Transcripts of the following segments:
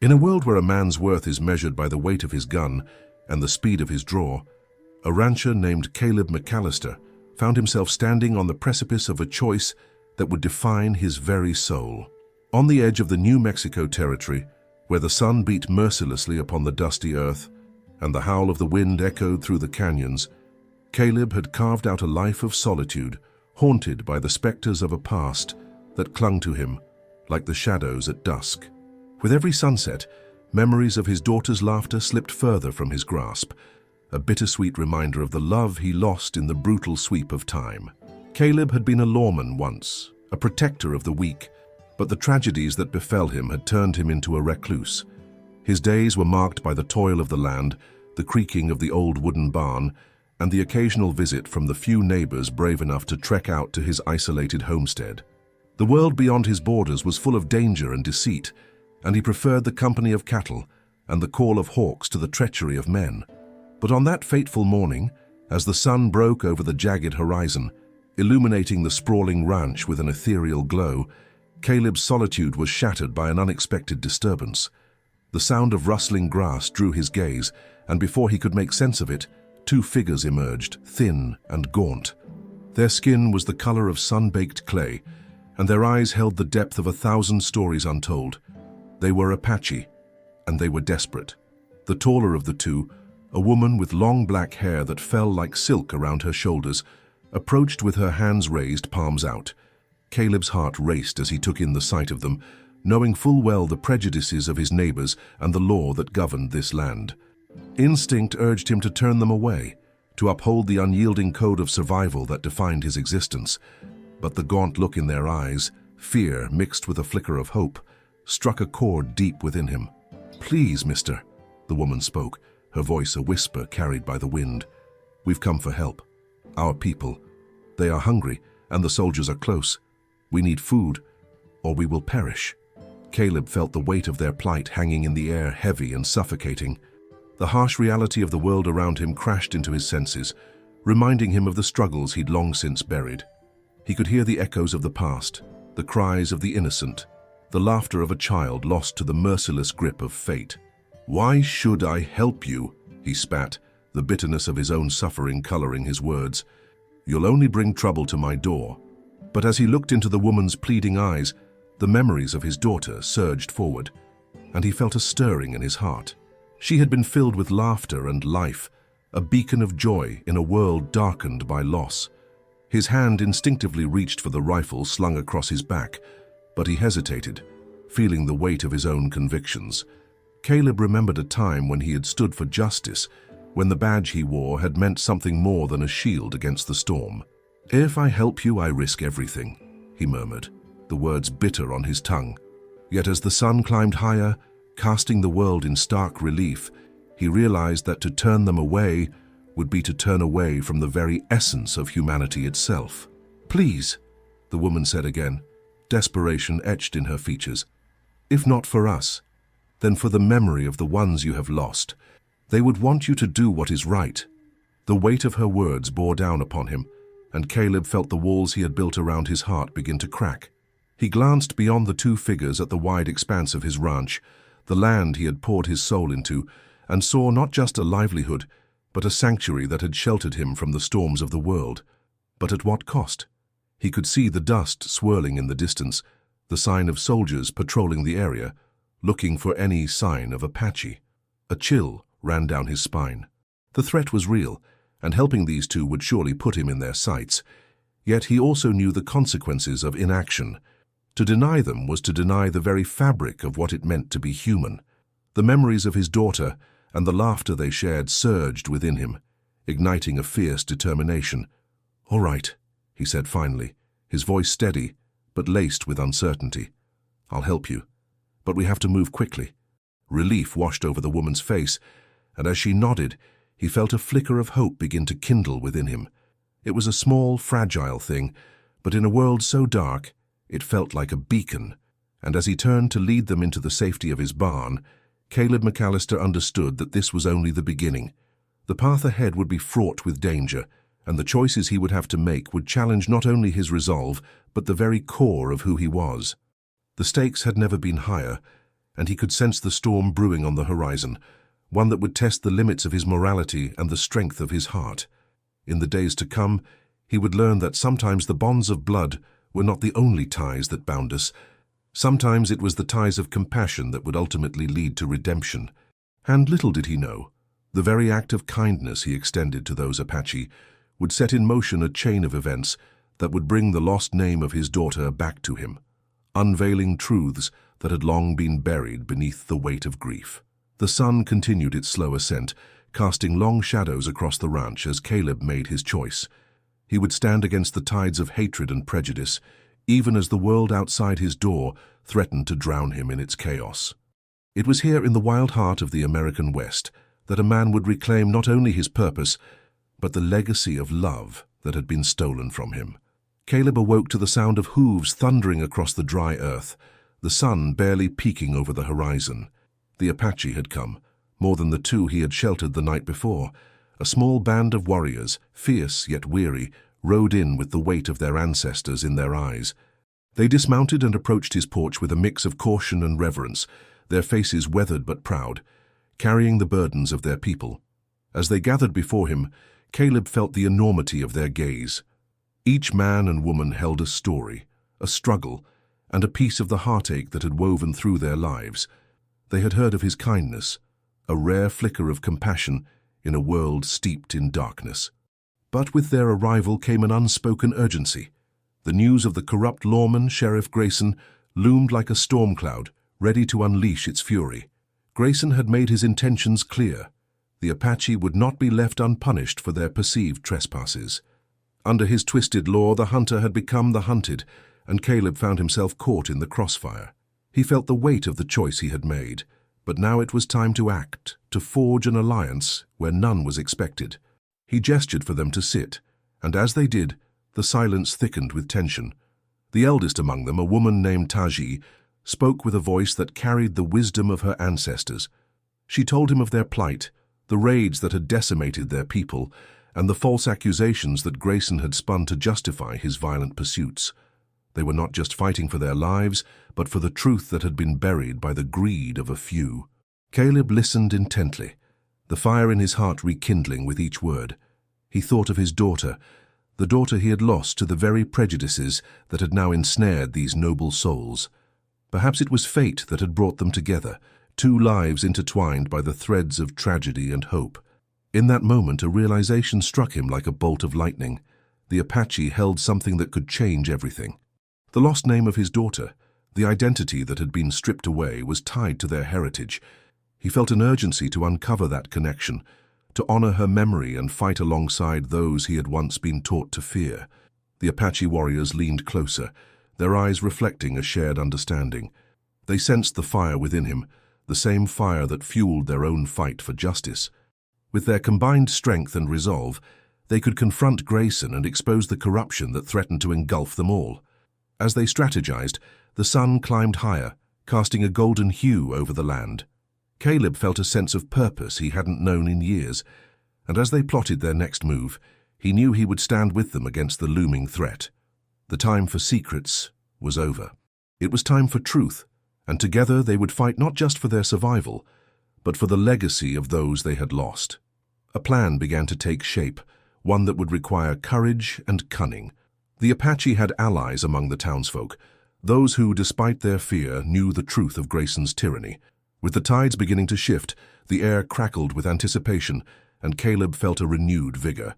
In a world where a man's worth is measured by the weight of his gun and the speed of his draw, a rancher named Caleb McAllister found himself standing on the precipice of a choice that would define his very soul. On the edge of the New Mexico territory, where the sun beat mercilessly upon the dusty earth and the howl of the wind echoed through the canyons, Caleb had carved out a life of solitude, haunted by the specters of a past that clung to him like the shadows at dusk. With every sunset, memories of his daughter's laughter slipped further from his grasp, a bittersweet reminder of the love he lost in the brutal sweep of time. Caleb had been a lawman once, a protector of the weak, but the tragedies that befell him had turned him into a recluse. His days were marked by the toil of the land, the creaking of the old wooden barn, and the occasional visit from the few neighbors brave enough to trek out to his isolated homestead. The world beyond his borders was full of danger and deceit, and he preferred the company of cattle and the call of hawks to the treachery of men. But on that fateful morning, as the sun broke over the jagged horizon, illuminating the sprawling ranch with an ethereal glow, Caleb's solitude was shattered by an unexpected disturbance. The sound of rustling grass drew his gaze, and before he could make sense of it, two figures emerged, thin and gaunt. Their skin was the color of sun-baked clay, and their eyes held the depth of 1,000 stories untold. They were Apache, and they were desperate. The taller of the two, a woman with long black hair that fell like silk around her shoulders, approached with her hands raised, palms out. Caleb's heart raced as he took in the sight of them, knowing full well the prejudices of his neighbors and the law that governed this land. Instinct urged him to turn them away, to uphold the unyielding code of survival that defined his existence. But the gaunt look in their eyes, fear mixed with a flicker of hope, struck a chord deep within him. "Please, mister," the woman spoke, her voice a whisper carried by the wind. "We've come for help. Our people. They are hungry, and the soldiers are close. We need food, or we will perish." Caleb felt the weight of their plight hanging in the air, heavy and suffocating. The harsh reality of the world around him crashed into his senses, reminding him of the struggles he'd long since buried. He could hear the echoes of the past, the cries of the innocent, the laughter of a child lost to the merciless grip of fate. "Why should I help you?" he spat, the bitterness of his own suffering coloring his words. "You'll only bring trouble to my door." But as he looked into the woman's pleading eyes, the memories of his daughter surged forward, and he felt a stirring in his heart. She had been filled with laughter and life, a beacon of joy in a world darkened by loss. His hand instinctively reached for the rifle slung across his back, but he hesitated, feeling the weight of his own convictions. Caleb remembered a time when he had stood for justice, when the badge he wore had meant something more than a shield against the storm. "If I help you, I risk everything," he murmured, the words bitter on his tongue. Yet as the sun climbed higher, casting the world in stark relief, he realized that to turn them away would be to turn away from the very essence of humanity itself. "Please," the woman said again, desperation etched in her features. "If not for us, then for the memory of the ones you have lost. They would want you to do what is right." The weight of her words bore down upon him, and Caleb felt the walls he had built around his heart begin to crack. He glanced beyond the two figures at the wide expanse of his ranch, the land he had poured his soul into, and saw not just a livelihood, but a sanctuary that had sheltered him from the storms of the world. But at what cost? He could see the dust swirling in the distance, the sign of soldiers patrolling the area, looking for any sign of Apache. A chill ran down his spine. The threat was real, and helping these two would surely put him in their sights. Yet he also knew the consequences of inaction. To deny them was to deny the very fabric of what it meant to be human. The memories of his daughter and the laughter they shared surged within him, igniting a fierce determination. "All right," he said finally, his voice steady, but laced with uncertainty. "I'll help you, but we have to move quickly." Relief washed over the woman's face, and as she nodded, he felt a flicker of hope begin to kindle within him. It was a small, fragile thing, but in a world so dark, it felt like a beacon, and as he turned to lead them into the safety of his barn, Caleb McAllister understood that this was only the beginning. The path ahead would be fraught with danger, and the choices he would have to make would challenge not only his resolve, but the very core of who he was. The stakes had never been higher, and he could sense the storm brewing on the horizon, one that would test the limits of his morality and the strength of his heart. In the days to come, he would learn that sometimes the bonds of blood were not the only ties that bound us. Sometimes it was the ties of compassion that would ultimately lead to redemption. And little did he know, the very act of kindness he extended to those Apache would set in motion a chain of events that would bring the lost name of his daughter back to him, unveiling truths that had long been buried beneath the weight of grief. The sun continued its slow ascent, casting long shadows across the ranch as Caleb made his choice. He would stand against the tides of hatred and prejudice, even as the world outside his door threatened to drown him in its chaos. It was here in the wild heart of the American West that a man would reclaim not only his purpose, but the legacy of love that had been stolen from him. Caleb awoke to the sound of hooves thundering across the dry earth, the sun barely peeking over the horizon. The Apache had come, more than the two he had sheltered the night before. A small band of warriors, fierce yet weary, rode in with the weight of their ancestors in their eyes. They dismounted and approached his porch with a mix of caution and reverence, their faces weathered but proud, carrying the burdens of their people. As they gathered before him, Caleb felt the enormity of their gaze. Each man and woman held a story, a struggle, and a piece of the heartache that had woven through their lives. They had heard of his kindness, a rare flicker of compassion in a world steeped in darkness. But with their arrival came an unspoken urgency. The news of the corrupt lawman, Sheriff Grayson, loomed like a storm cloud, ready to unleash its fury. Grayson had made his intentions clear. The Apache would not be left unpunished for their perceived trespasses. Under his twisted law, the hunter had become the hunted, and Caleb found himself caught in the crossfire. He felt the weight of the choice he had made, but now it was time to act, to forge an alliance where none was expected. He gestured for them to sit, and as they did, the silence thickened with tension. The eldest among them, a woman named Taji, spoke with a voice that carried the wisdom of her ancestors. She told him of their plight, the raids that had decimated their people, and the false accusations that Grayson had spun to justify his violent pursuits. They were not just fighting for their lives, but for the truth that had been buried by the greed of a few. Caleb listened intently, the fire in his heart rekindling with each word. He thought of his daughter, the daughter he had lost to the very prejudices that had now ensnared these noble souls. Perhaps it was fate that had brought them together, two lives intertwined by the threads of tragedy and hope. In that moment, a realization struck him like a bolt of lightning. The Apache held something that could change everything. The lost name of his daughter, the identity that had been stripped away, was tied to their heritage. He felt an urgency to uncover that connection, to honor her memory and fight alongside those he had once been taught to fear. The Apache warriors leaned closer, their eyes reflecting a shared understanding. They sensed the fire within him, the same fire that fueled their own fight for justice. With their combined strength and resolve, they could confront Grayson and expose the corruption that threatened to engulf them all. As they strategized, the sun climbed higher, casting a golden hue over the land. Caleb felt a sense of purpose he hadn't known in years, and as they plotted their next move, he knew he would stand with them against the looming threat. The time for secrets was over. It was time for truth, and together they would fight not just for their survival, but for the legacy of those they had lost. A plan began to take shape, one that would require courage and cunning. The Apache had allies among the townsfolk, those who, despite their fear, knew the truth of Grayson's tyranny. With the tides beginning to shift, the air crackled with anticipation, and Caleb felt a renewed vigor.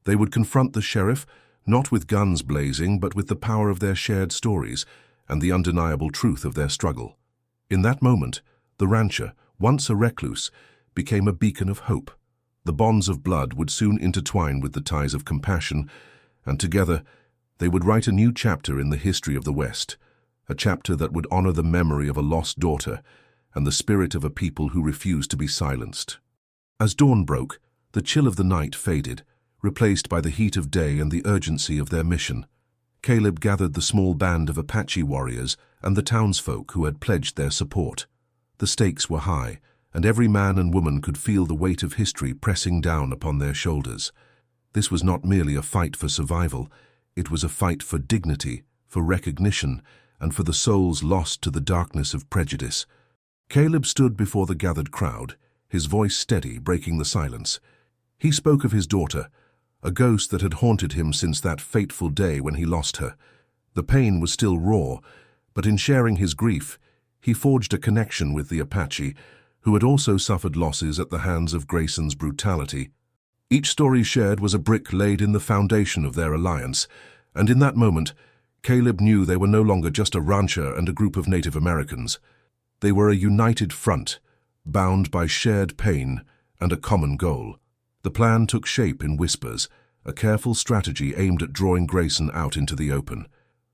They would confront the sheriff, not with guns blazing, but with the power of their shared stories and the undeniable truth of their struggle. In that moment, the rancher, once a recluse, became a beacon of hope. The bonds of blood would soon intertwine with the ties of compassion, and together they would write a new chapter in the history of the West, a chapter that would honor the memory of a lost daughter and the spirit of a people who refused to be silenced. As dawn broke, the chill of the night faded, replaced by the heat of day and the urgency of their mission. Caleb gathered the small band of Apache warriors and the townsfolk who had pledged their support. The stakes were high, and every man and woman could feel the weight of history pressing down upon their shoulders. This was not merely a fight for survival, it was a fight for dignity, for recognition, and for the souls lost to the darkness of prejudice. Caleb stood before the gathered crowd, his voice steady, breaking the silence. He spoke of his daughter, a ghost that had haunted him since that fateful day when he lost her. The pain was still raw, but in sharing his grief, he forged a connection with the Apache, who had also suffered losses at the hands of Grayson's brutality. Each story shared was a brick laid in the foundation of their alliance, and in that moment, Caleb knew they were no longer just a rancher and a group of Native Americans. They were a united front, bound by shared pain and a common goal. The plan took shape in whispers, a careful strategy aimed at drawing Grayson out into the open.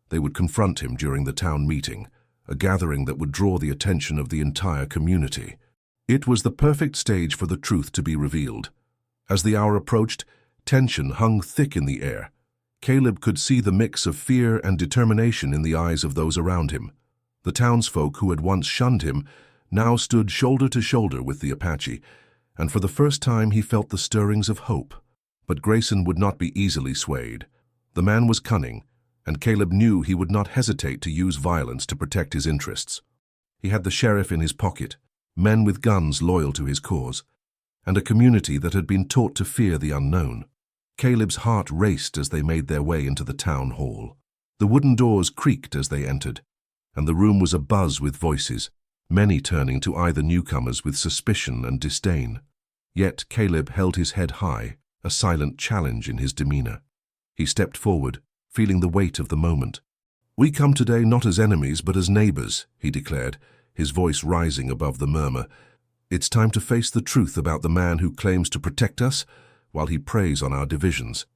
They would confront him during the town meeting, a gathering that would draw the attention of the entire community. It was the perfect stage for the truth to be revealed. As the hour approached, tension hung thick in the air. Caleb could see the mix of fear and determination in the eyes of those around him. The townsfolk who had once shunned him now stood shoulder to shoulder with the Apache, and for the first time he felt the stirrings of hope. But Grayson would not be easily swayed. The man was cunning, and Caleb knew he would not hesitate to use violence to protect his interests. He had the sheriff in his pocket, men with guns loyal to his cause, and a community that had been taught to fear the unknown. Caleb's heart raced as they made their way into the town hall. The wooden doors creaked as they entered, and the room was abuzz with voices, many turning to either newcomers with suspicion and disdain. Yet Caleb held his head high, a silent challenge in his demeanor. He stepped forward, feeling the weight of the moment. "We come today not as enemies but as neighbors," he declared, his voice rising above the murmur. "It's time to face the truth about the man who claims to protect us while he preys on our divisions."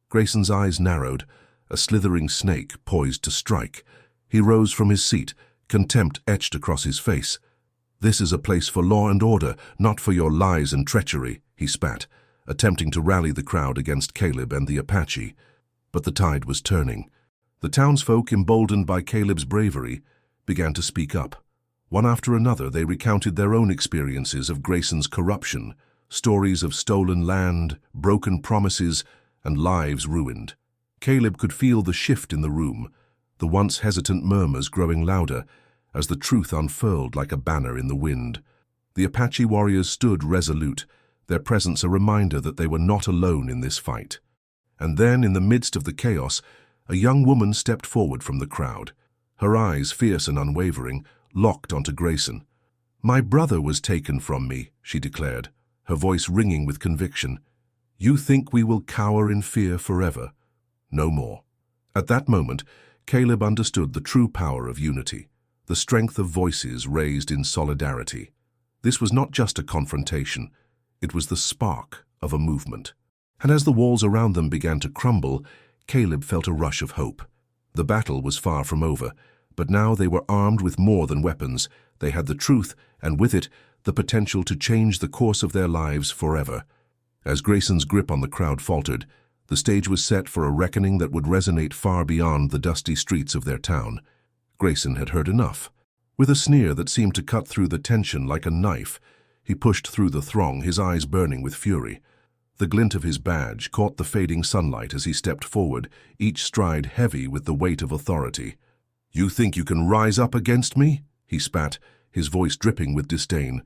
Grayson's eyes narrowed, a slithering snake poised to strike. He rose from his seat, contempt etched across his face. "This is a place for law and order, not for your lies and treachery," he spat, attempting to rally the crowd against Caleb and the Apache. But the tide was turning. The townsfolk, emboldened by Caleb's bravery, began to speak up. One after another, they recounted their own experiences of Grayson's corruption, stories of stolen land, broken promises, and lives ruined. Caleb could feel the shift in the room, the once hesitant murmurs growing louder as the truth unfurled like a banner in the wind. The Apache warriors stood resolute, their presence a reminder that they were not alone in this fight. And then, in the midst of the chaos, a young woman stepped forward from the crowd. Her eyes, fierce and unwavering, locked onto Grayson. "My brother was taken from me," she declared, her voice ringing with conviction. "You think we will cower in fear forever? No more." At that moment, Caleb understood the true power of unity, the strength of voices raised in solidarity. This was not just a confrontation, it was the spark of a movement. And as the walls around them began to crumble, Caleb felt a rush of hope. The battle was far from over, but now they were armed with more than weapons. They had the truth, and with it, the potential to change the course of their lives forever. As Grayson's grip on the crowd faltered, the stage was set for a reckoning that would resonate far beyond the dusty streets of their town. Grayson had heard enough. With a sneer that seemed to cut through the tension like a knife, he pushed through the throng, his eyes burning with fury. The glint of his badge caught the fading sunlight as he stepped forward, each stride heavy with the weight of authority. "You think you can rise up against me?" he spat, his voice dripping with disdain.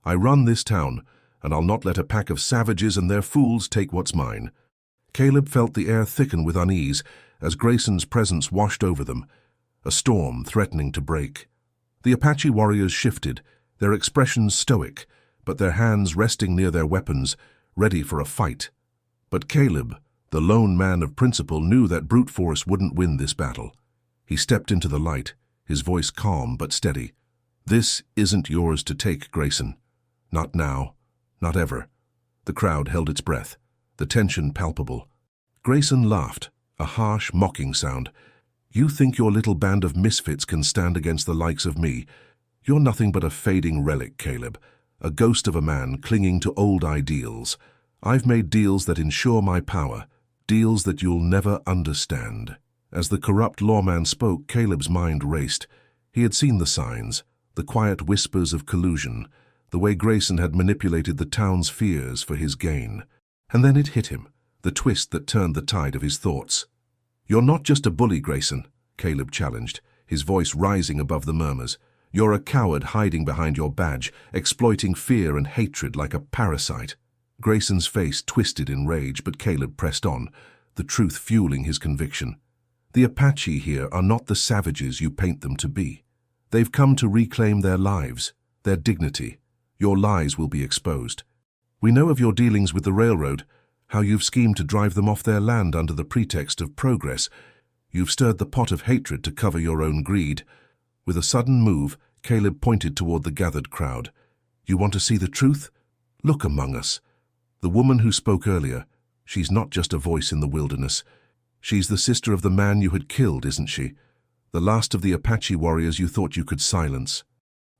"I run this town, and I'll not let a pack of savages and their fools take what's mine." Caleb felt the air thicken with unease as Grayson's presence washed over them, a storm threatening to break. The Apache warriors shifted, their expressions stoic, but their hands resting near their weapons, ready for a fight. But Caleb, the lone man of principle, knew that brute force wouldn't win this battle. He stepped into the light, his voice calm but steady. "This isn't yours to take, Grayson. Not now, not ever." The crowd held its breath, the tension palpable. Grayson laughed, a harsh, mocking sound. "You think your little band of misfits can stand against the likes of me? You're nothing but a fading relic, Caleb, a ghost of a man clinging to old ideals. I've made deals that ensure my power, deals that you'll never understand." As the corrupt lawman spoke, Caleb's mind raced. He had seen the signs, the quiet whispers of collusion, the way Grayson had manipulated the town's fears for his gain. And then it hit him, the twist that turned the tide of his thoughts. "You're not just a bully, Grayson," Caleb challenged, his voice rising above the murmurs. You're a coward hiding behind your badge, exploiting fear and hatred like a parasite." Grayson's face twisted in rage, but Caleb pressed on, the truth fueling his conviction. "The Apache here are not the savages you paint them to be. They've come to reclaim their lives, their dignity. Your lies will be exposed. We know of your dealings with the railroad, how you've schemed to drive them off their land under the pretext of progress. You've stirred the pot of hatred to cover your own greed." With a sudden move, Caleb pointed toward the gathered crowd. "You want to see the truth? Look among us. The woman who spoke earlier, she's not just a voice in the wilderness. She's the sister of the man you had killed, isn't she? The last of the Apache warriors you thought you could silence.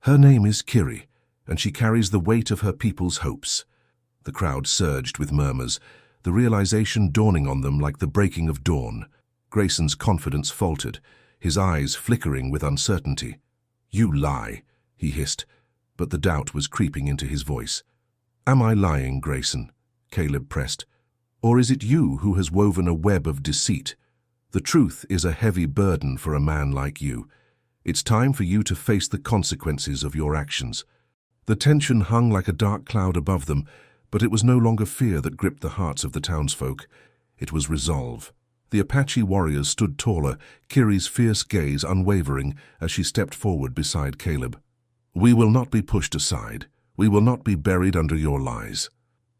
Her name is Kiri, and she carries the weight of her people's hopes." The crowd surged with murmurs, the realization dawning on them like the breaking of dawn. Grayson's confidence faltered, his eyes flickering with uncertainty. "You lie," he hissed, but the doubt was creeping into his voice. "Am I lying, Grayson?" Caleb pressed. "Or is it you who has woven a web of deceit? The truth is a heavy burden for a man like you. It's time for you to face the consequences of your actions." The tension hung like a dark cloud above them, but it was no longer fear that gripped the hearts of the townsfolk. It was resolve. The Apache warriors stood taller, Kiri's fierce gaze unwavering as she stepped forward beside Caleb. "We will not be pushed aside. We will not be buried under your lies."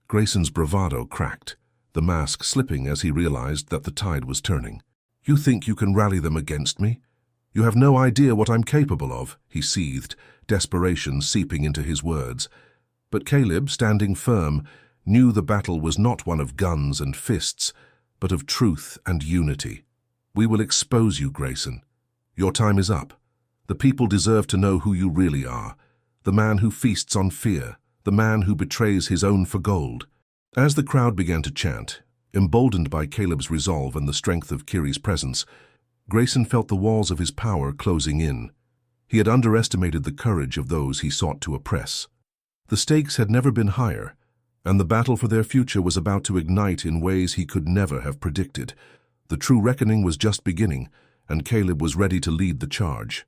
Grayson's bravado cracked, the mask slipping as he realized that the tide was turning. "You think you can rally them against me? You have no idea what I'm capable of," he seethed, desperation seeping into his words. But Caleb, standing firm, knew the battle was not one of guns and fists, but of truth and unity. "We will expose you, Grayson. Your time is up. The people deserve to know who you really are, the man who feasts on fear, the man who betrays his own for gold." As the crowd began to chant, emboldened by Caleb's resolve and the strength of Kiri's presence, Grayson felt the walls of his power closing in. He had underestimated the courage of those he sought to oppress. The stakes had never been higher, and the battle for their future was about to ignite in ways he could never have predicted. The true reckoning was just beginning, and Caleb was ready to lead the charge.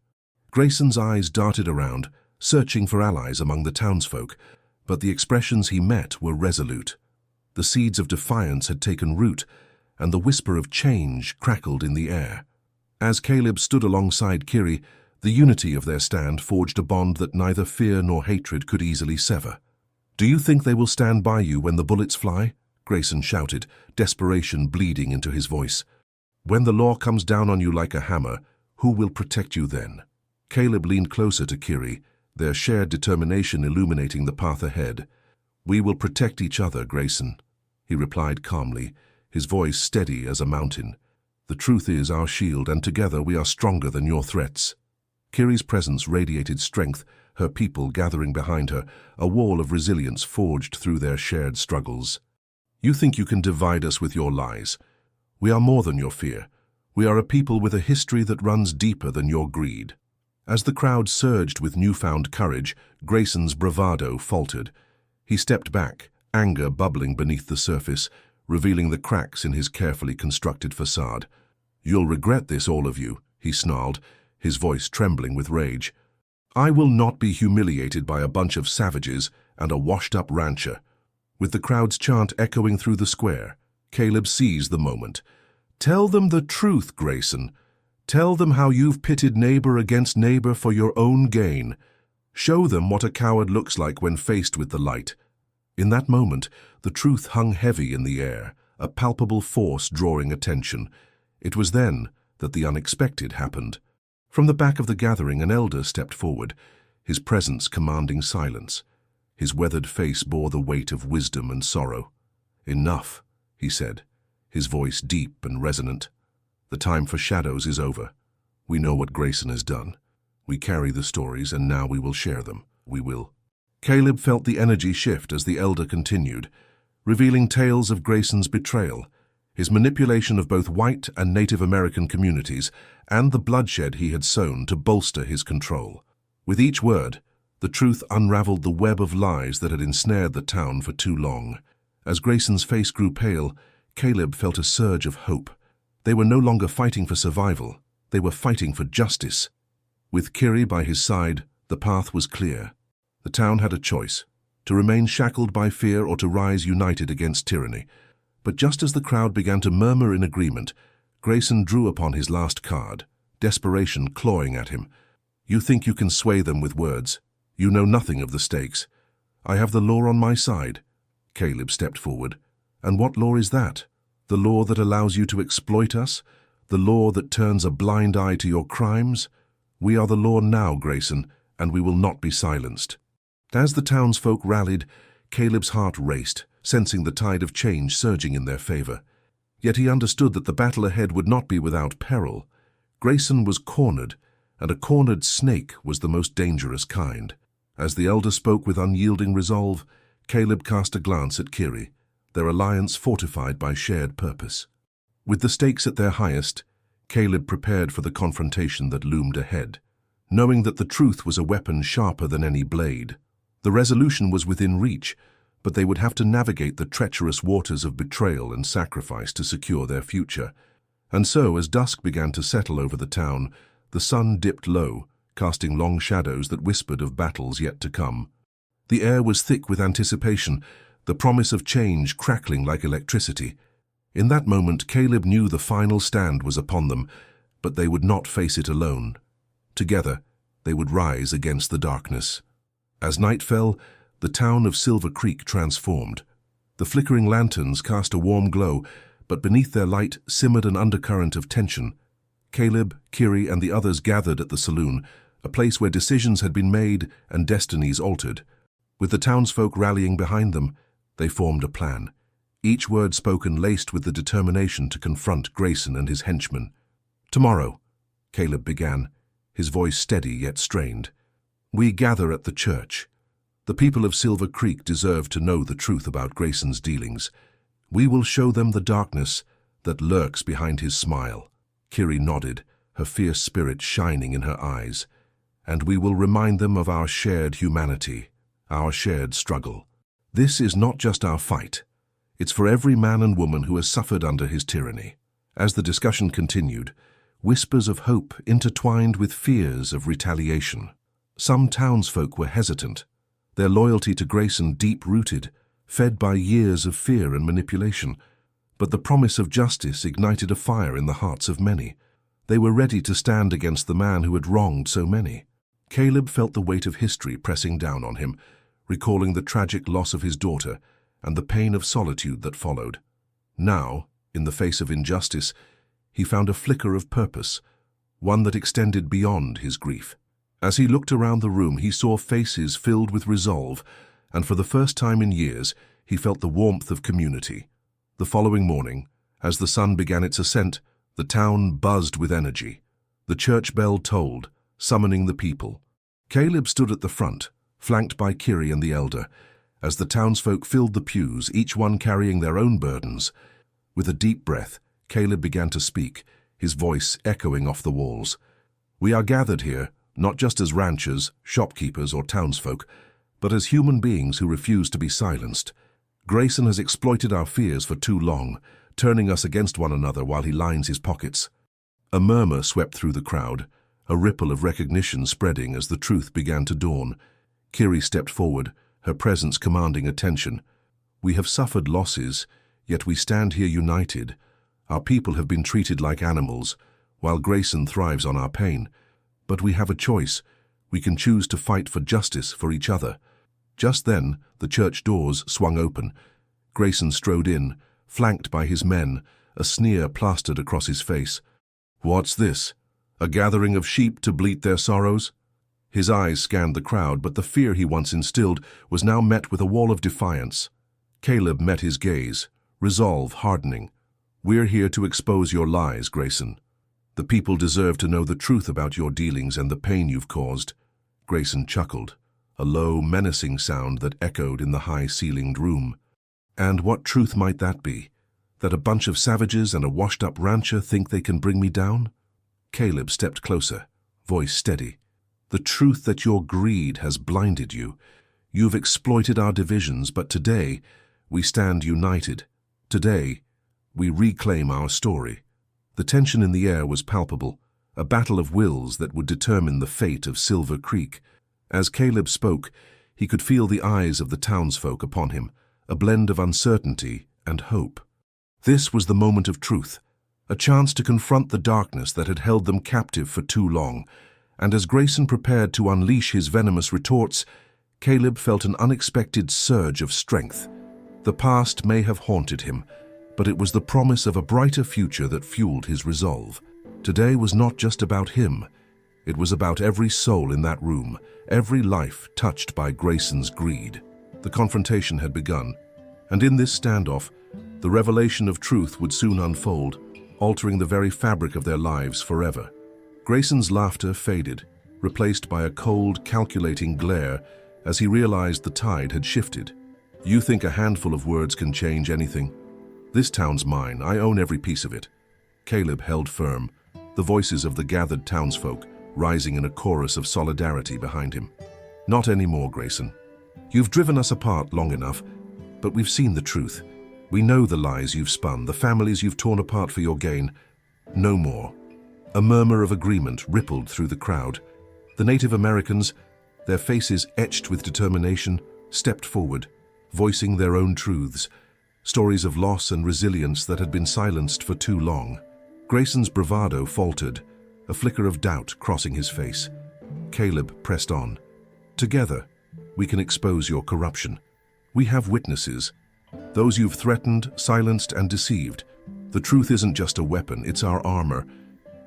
Grayson's eyes darted around, searching for allies among the townsfolk, but the expressions he met were resolute. The seeds of defiance had taken root, and the whisper of change crackled in the air. As Caleb stood alongside Kiri, the unity of their stand forged a bond that neither fear nor hatred could easily sever. "Do you think they will stand by you when the bullets fly?" Grayson shouted, desperation bleeding into his voice. "When the law comes down on you like a hammer, who will protect you then?" Caleb leaned closer to Kiri, their shared determination illuminating the path ahead. "We will protect each other, Grayson," he replied calmly, his voice steady as a mountain. "The truth is our shield, and together we are stronger than your threats." Kiri's presence radiated strength, her people gathering behind her, a wall of resilience forged through their shared struggles. "You think you can divide us with your lies? We are more than your fear. We are a people with a history that runs deeper than your greed." As the crowd surged with newfound courage, Grayson's bravado faltered. He stepped back, anger bubbling beneath the surface, revealing the cracks in his carefully constructed facade. "You'll regret this, all of you," he snarled, his voice trembling with rage. "I will not be humiliated by a bunch of savages and a washed-up rancher." With the crowd's chant echoing through the square, Caleb seized the moment. "Tell them the truth, Grayson. Tell them how you've pitted neighbor against neighbor for your own gain. Show them what a coward looks like when faced with the light." In that moment, the truth hung heavy in the air, a palpable force drawing attention. It was then that the unexpected happened. From the back of the gathering, an elder stepped forward, his presence commanding silence. His weathered face bore the weight of wisdom and sorrow. "Enough," he said, his voice deep and resonant. "The time for shadows is over. We know what Grayson has done. We carry the stories, and now we will share them. We will." Caleb felt the energy shift as the elder continued, revealing tales of Grayson's betrayal, his manipulation of both white and Native American communities, and the bloodshed he had sown to bolster his control. With each word, the truth unraveled the web of lies that had ensnared the town for too long. As Grayson's face grew pale, Caleb felt a surge of hope. They were no longer fighting for survival, they were fighting for justice. With Kiri by his side, The path was clear. The town had a choice, to remain shackled by fear or to rise united against tyranny. But just as the crowd began to murmur in agreement, Grayson drew upon his last card, desperation clawing at him. You think you can sway them with words. You know nothing of the stakes. I have the law on my side. Caleb stepped forward. And what law is that? The law that allows you to exploit us? The law that turns a blind eye to your crimes? We are the law now, Grayson, and we will not be silenced. As the townsfolk rallied, Caleb's heart raced, sensing the tide of change surging in their favor. Yet he understood that the battle ahead would not be without peril. Grayson was cornered, and a cornered snake was the most dangerous kind. As the elder spoke with unyielding resolve, Caleb cast a glance at Kiri, their alliance fortified by shared purpose. With the stakes at their highest, Caleb prepared for the confrontation that loomed ahead, knowing that the truth was a weapon sharper than any blade. The resolution was within reach, but they would have to navigate the treacherous waters of betrayal and sacrifice to secure their future. And so, as dusk began to settle over the town, the sun dipped low, casting long shadows that whispered of battles yet to come. The air was thick with anticipation, the promise of change crackling like electricity. In that moment, Caleb knew the final stand was upon them, but they would not face it alone. Together, they would rise against the darkness. As night fell, the town of Silver Creek transformed. The flickering lanterns cast a warm glow, but beneath their light simmered an undercurrent of tension. Caleb, Kiri, and the others gathered at the saloon, a place where decisions had been made and destinies altered. With the townsfolk rallying behind them, they formed a plan, each word spoken laced with the determination to confront Grayson and his henchmen. "Tomorrow," Caleb began, his voice steady yet strained, "we gather at the church. The people of Silver Creek deserve to know the truth about Grayson's dealings. We will show them the darkness that lurks behind his smile." Kiri nodded, her fierce spirit shining in her eyes. "And we will remind them of our shared humanity, our shared struggle. This is not just our fight. It's for every man and woman who has suffered under his tyranny." As the discussion continued, whispers of hope intertwined with fears of retaliation. Some townsfolk were hesitant, their loyalty to Grayson deep-rooted, fed by years of fear and manipulation. But the promise of justice ignited a fire in the hearts of many. They were ready to stand against the man who had wronged so many. Caleb felt the weight of history pressing down on him, recalling the tragic loss of his daughter and the pain of solitude that followed. Now, in the face of injustice, he found a flicker of purpose, one that extended beyond his grief. As he looked around the room, he saw faces filled with resolve, and for the first time in years, he felt the warmth of community. The following morning, as the sun began its ascent, the town buzzed with energy. The church bell tolled, summoning the people. Caleb stood at the front, flanked by Kiri and the elder. As the townsfolk filled the pews, each one carrying their own burdens, with a deep breath, Caleb began to speak, his voice echoing off the walls. "We are gathered here, not just as ranchers, shopkeepers, or townsfolk, but as human beings who refuse to be silenced. Grayson has exploited our fears for too long, turning us against one another while he lines his pockets." A murmur swept through the crowd, a ripple of recognition spreading as the truth began to dawn. Kiri stepped forward, her presence commanding attention. "We have suffered losses, yet we stand here united. Our people have been treated like animals, while Grayson thrives on our pain. But we have a choice. We can choose to fight for justice for each other." Just then, the church doors swung open. Grayson strode in, flanked by his men, a sneer plastered across his face. "What's this? A gathering of sheep to bleat their sorrows?" His eyes scanned the crowd, but the fear he once instilled was now met with a wall of defiance. Caleb met his gaze, resolve hardening. "We're here to expose your lies, Grayson. The people deserve to know the truth about your dealings and the pain you've caused." Grayson chuckled, a low, menacing sound that echoed in the high-ceilinged room. "And what truth might that be? That a bunch of savages and a washed-up rancher think they can bring me down?" Caleb stepped closer, voice steady. "The truth that your greed has blinded you. You've exploited our divisions, but today we stand united. Today we reclaim our story." The tension in the air was palpable, a battle of wills that would determine the fate of Silver Creek. As Caleb spoke, he could feel the eyes of the townsfolk upon him, a blend of uncertainty and hope. This was the moment of truth, a chance to confront the darkness that had held them captive for too long, and as Grayson prepared to unleash his venomous retorts, Caleb felt an unexpected surge of strength. The past may have haunted him, but it was the promise of a brighter future that fueled his resolve. Today was not just about him. It was about every soul in that room, every life touched by Grayson's greed. The confrontation had begun, and in this standoff, the revelation of truth would soon unfold, altering the very fabric of their lives forever. Grayson's laughter faded, replaced by a cold, calculating glare as he realized the tide had shifted. You think a handful of words can change anything? This town's mine. I own every piece of it. Caleb held firm, the voices of the gathered townsfolk rising in a chorus of solidarity behind him. Not anymore, Grayson. You've driven us apart long enough, but we've seen the truth. We know the lies you've spun, the families you've torn apart for your gain. No more. A murmur of agreement rippled through the crowd. The Native Americans, their faces etched with determination, stepped forward, voicing their own truths, stories of loss and resilience that had been silenced for too long. Grayson's bravado faltered, a flicker of doubt crossing his face. Caleb pressed on. Together, we can expose your corruption. We have witnesses, those you've threatened, silenced, and deceived. The truth isn't just a weapon, it's our armor,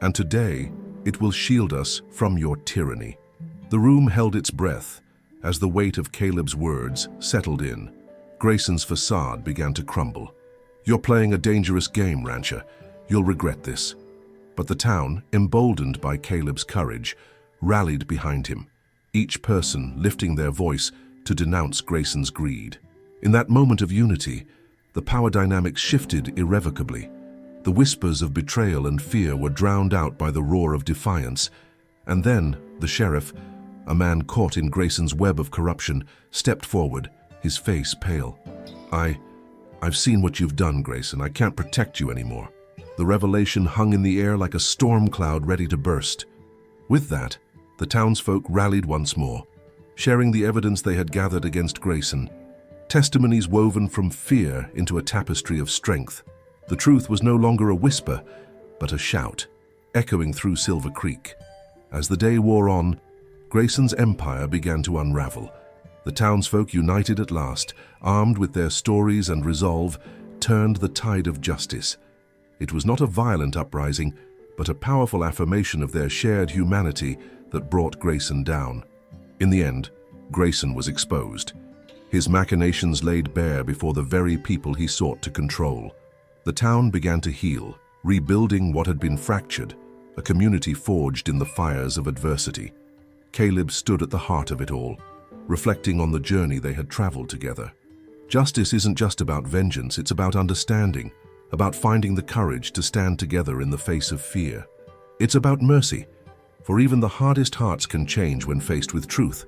and today it will shield us from your tyranny. The room held its breath as the weight of Caleb's words settled in. Grayson's facade began to crumble. You're playing a dangerous game, rancher. You'll regret this. But the town, emboldened by Caleb's courage, rallied behind him, each person lifting their voice to denounce Grayson's greed. In that moment of unity, the power dynamics shifted irrevocably. The whispers of betrayal and fear were drowned out by the roar of defiance. And then, the sheriff, a man caught in Grayson's web of corruption, stepped forward, his face pale. I've seen what you've done, Grayson. I can't protect you anymore. The revelation hung in the air like a storm cloud ready to burst. With that, the townsfolk rallied once more, sharing the evidence they had gathered against Grayson, testimonies woven from fear into a tapestry of strength. The truth was no longer a whisper, but a shout, echoing through Silver Creek. As the day wore on, Grayson's empire began to unravel. The townsfolk, united at last, armed with their stories and resolve, turned the tide of justice. It was not a violent uprising, but a powerful affirmation of their shared humanity that brought Grayson down. In the end, Grayson was exposed, his machinations laid bare before the very people he sought to control. The town began to heal, rebuilding what had been fractured, a community forged in the fires of adversity. Caleb stood at the heart of it all, reflecting on the journey they had traveled together. Justice isn't just about vengeance, it's about understanding, about finding the courage to stand together in the face of fear. It's about mercy, for even the hardest hearts can change when faced with truth.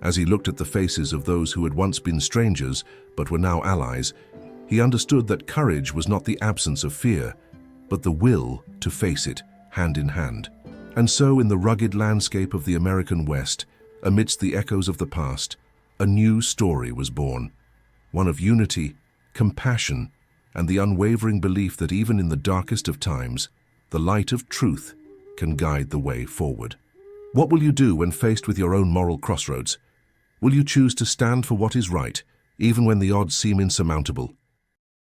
As he looked at the faces of those who had once been strangers but were now allies, he understood that courage was not the absence of fear, but the will to face it hand in hand. And so, in the rugged landscape of the American West, amidst the echoes of the past, a new story was born, one of unity, compassion, and the unwavering belief that even in the darkest of times, the light of truth can guide the way forward. What will you do when faced with your own moral crossroads? Will you choose to stand for what is right, even when the odds seem insurmountable?